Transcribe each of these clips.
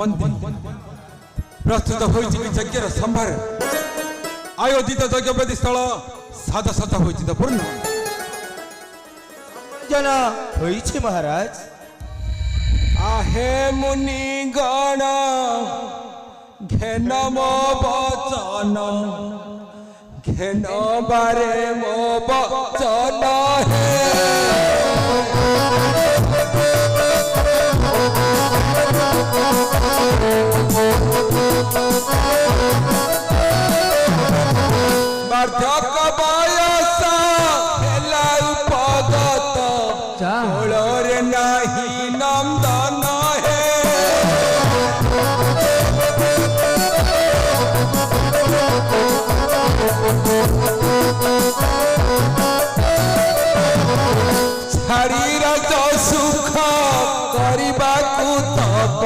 मंत्री प्रस्तुत होइछि कि यज्ञर संभार आयोजित यज्ञ वेदी स्थल सादा सादा होइछि त पूर्ण जना होइछि महाराज। आहे मुनि गण घेन मो वचन घेन बारे मो वचन हे वार्धक बयस हेला उपगत कोଳରେ नाही नंदन हे शरीर जो सुख करबाकू तप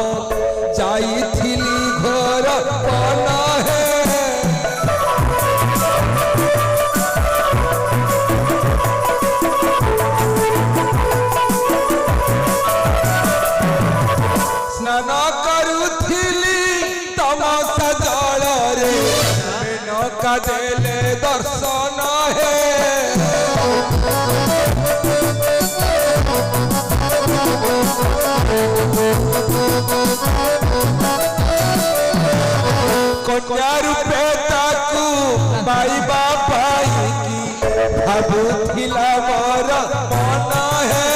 जाइथिली घर पन हे स्नान करुथिली तमसा जल रे मेनका देले दर्शन हे कन्या रूपे ताकू पाइबा पाइकी भाबुथिला मोर मन हे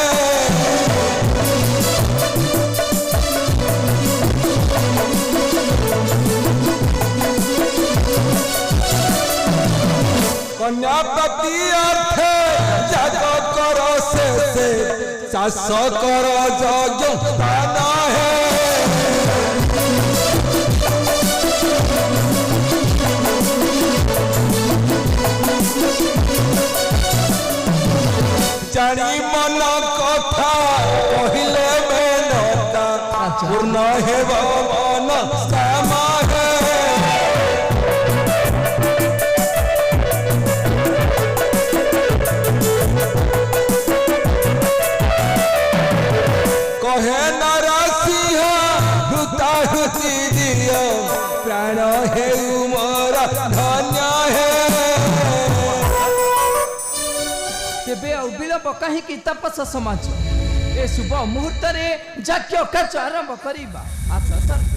कन्या पति अर्थ जग कर से चाष कर यज्ञ दान है जानी मन कथा कहले मेनता पूर्ण हेब मन श्यामा है कहे नरसिंह हृताहुति दियो प्राण हे मोर धन्य है केबे विलंब कहीं तपस समाज ए शुभ मुहूर्त रे यज्ञ कार्य आरंभ करिबा आशा सर्वे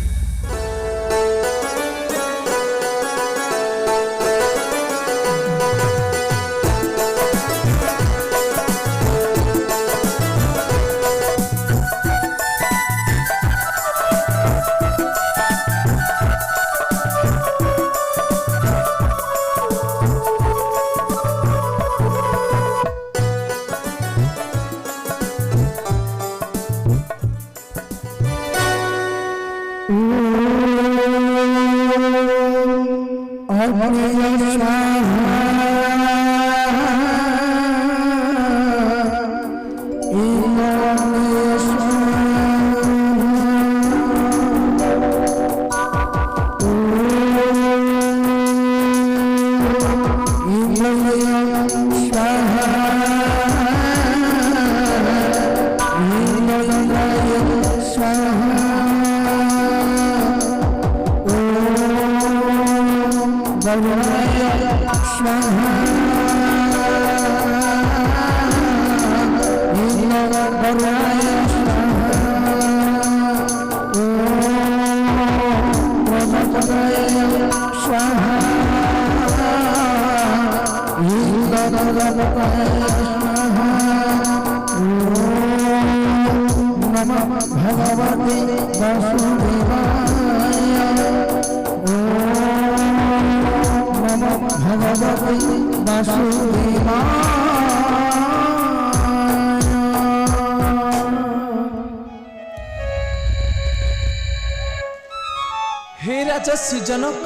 हे राजस्वी जनक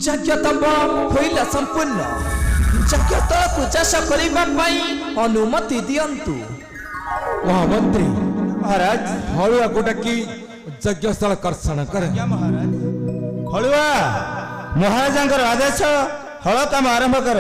यज्ञ तब होइला संपूर्ण यज्ञ तक चाष करिबा पई अनुमति दियंतु। महामंत्री महाराज हलुआ गोटा की यज्ञ स्थल कर्षण करे महाराज हलुआ महाराजंकर आदेश हल काम आरंभ कर।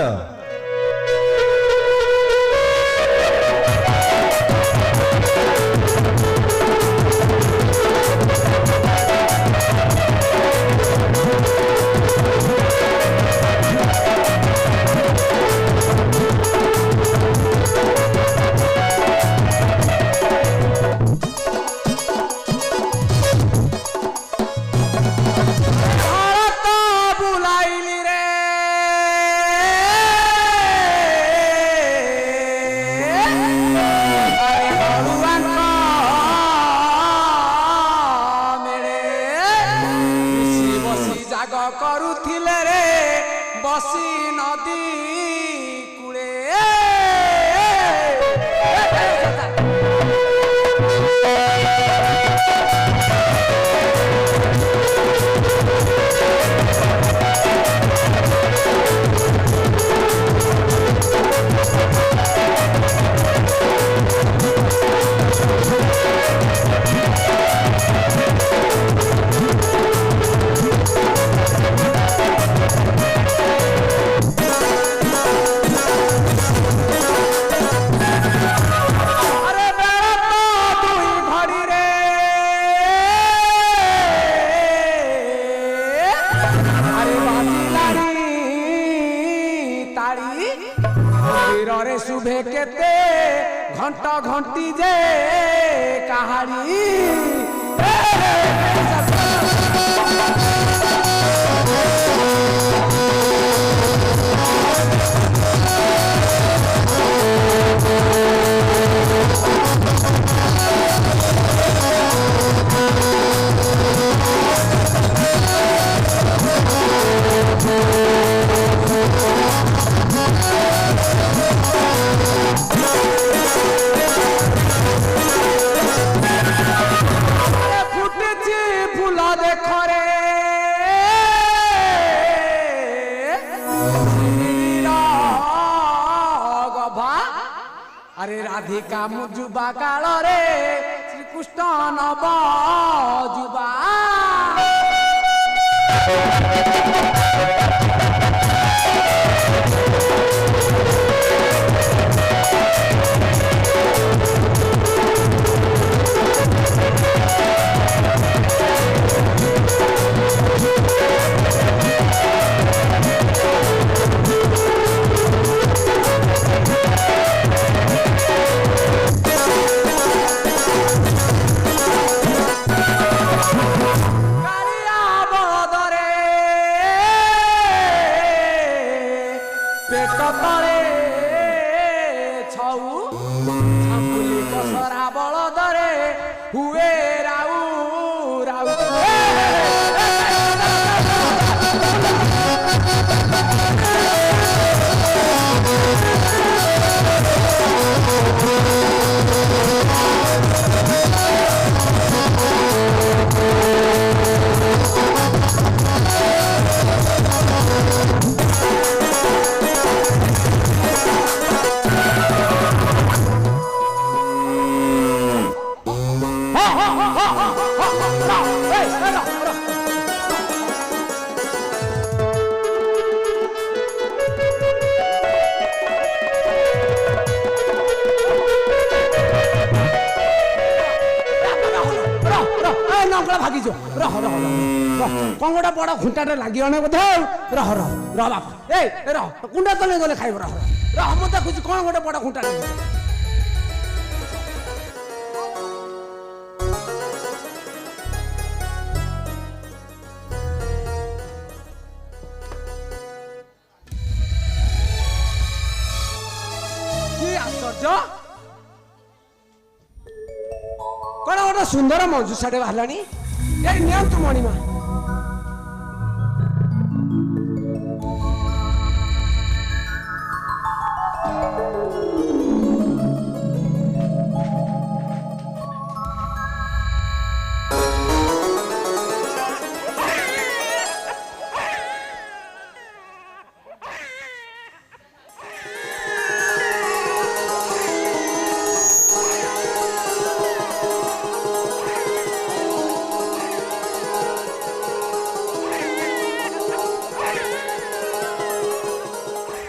शोभे केते घंट घंटी जे कहाड़ी अरे राधिका मुजुबा काल रे श्रीकृष्ण नव जुबा कौन गोटा बड़ा खुंटाटे लगे बोधे रह रह रह बाप ए रह कुंडा तले गले खाइब रह रह हम देखुची कौन गोटे बड़ा खुंटाटे कि आश्चर्य कौन गोटे सुंदर मंजूषाटे बाहर नियंतु मणिमा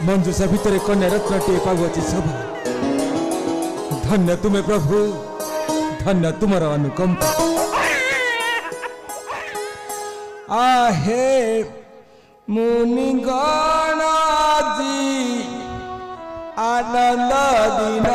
मंजूषा भितर कन्या रत्नटे पागुची शोभा धन्य तुम्हें प्रभु धन्य तुमर अनुकंप आहे मुनि गणाजी आनंद दिन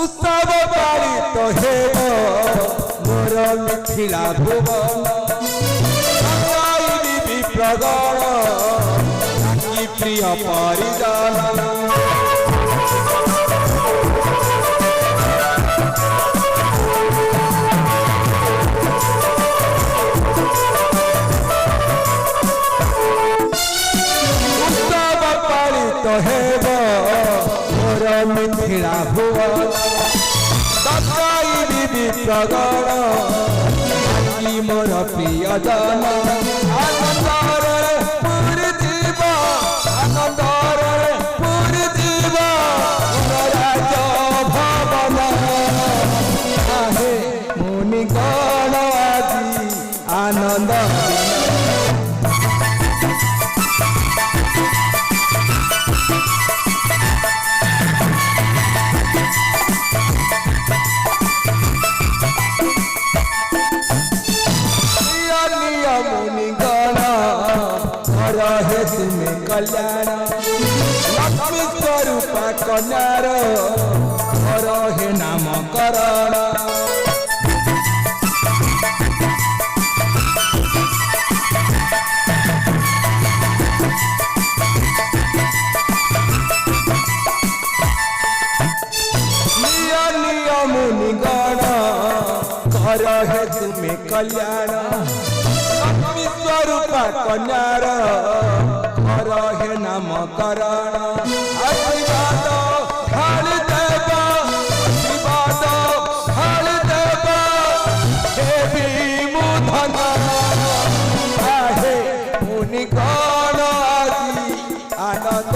उत्सव पालित हेब मोर मिथिला भुवन विप्रगण प्रिय परिजन उत्सव पालित हेब मोर मिथिला भुवन दर्शाइबी प्रगण आखि मोर प्रियजन आनंदरे पूरी जीव आनंदरे पूरी जीव राज भवन आहे मुनिगण आदि आनंद तुम्हें कल्याण लक्ष्मी स्वरूप कन्यार घर हे नामकरण मुनिगण घर हे तुम्हें कल्याण लक्ष्मी स्वरूप कन्यार घर हे नामकरण आशीर्वाद ढाली देव आशीर्वाद ढाली देव देवी मुधन आहे मुनिगण आदि आनंद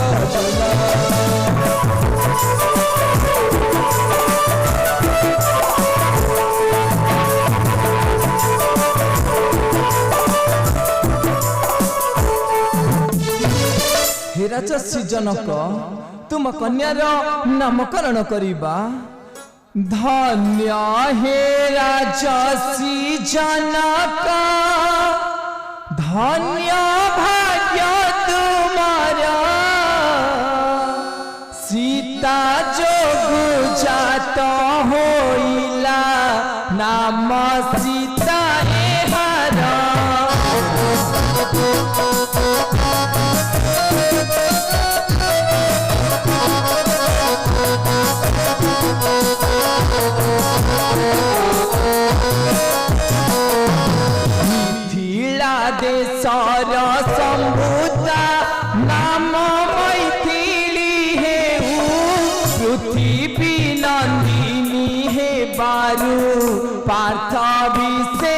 हे राजसी जनक तुम कन्यार नामकरण करिबा धन्य हे राजसी जनक धन्य भाग्य तुम्हारा सीता जोगु जात होइला नाम सीता एहारा देशर संभूता नाम मैथिली हे पृथ्वी नंदिनी हे बारू पार्थ विषे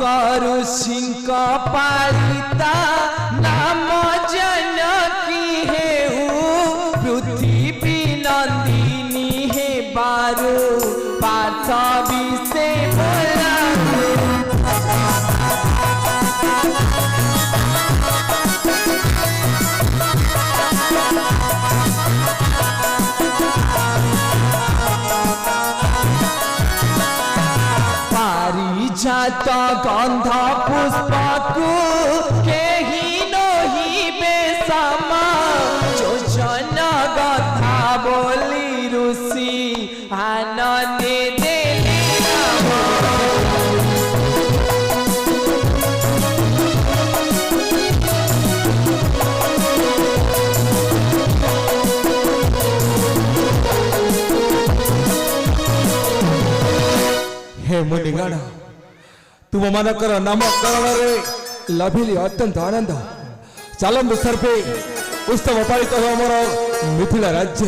करू सिंह पालिता नाम जनकी हे पृथ्वी नंदिनी हे बारू पार्थ विषे जात गंध पुष्पकु केही नहिबे समा जोजन गथा बोली ऋषि आनंदे देले हे मुनिगण तुम मानकर नामकरण लभिली अत्यंत आनंद चलंतु सर्पे उत्सव पालित मोर मिथिला राज्य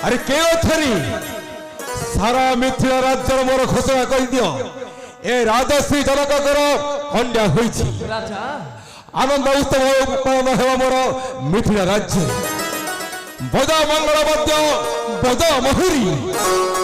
अरे के थरी सारा मिथिला राज्य मोर घोषणा कर दियो ए राजश्री जनकर कन्या होइछि आनंद उत्सव पालन हेबा मोर मिथिला राज्य बजा मंगल बद्य बजा महुरी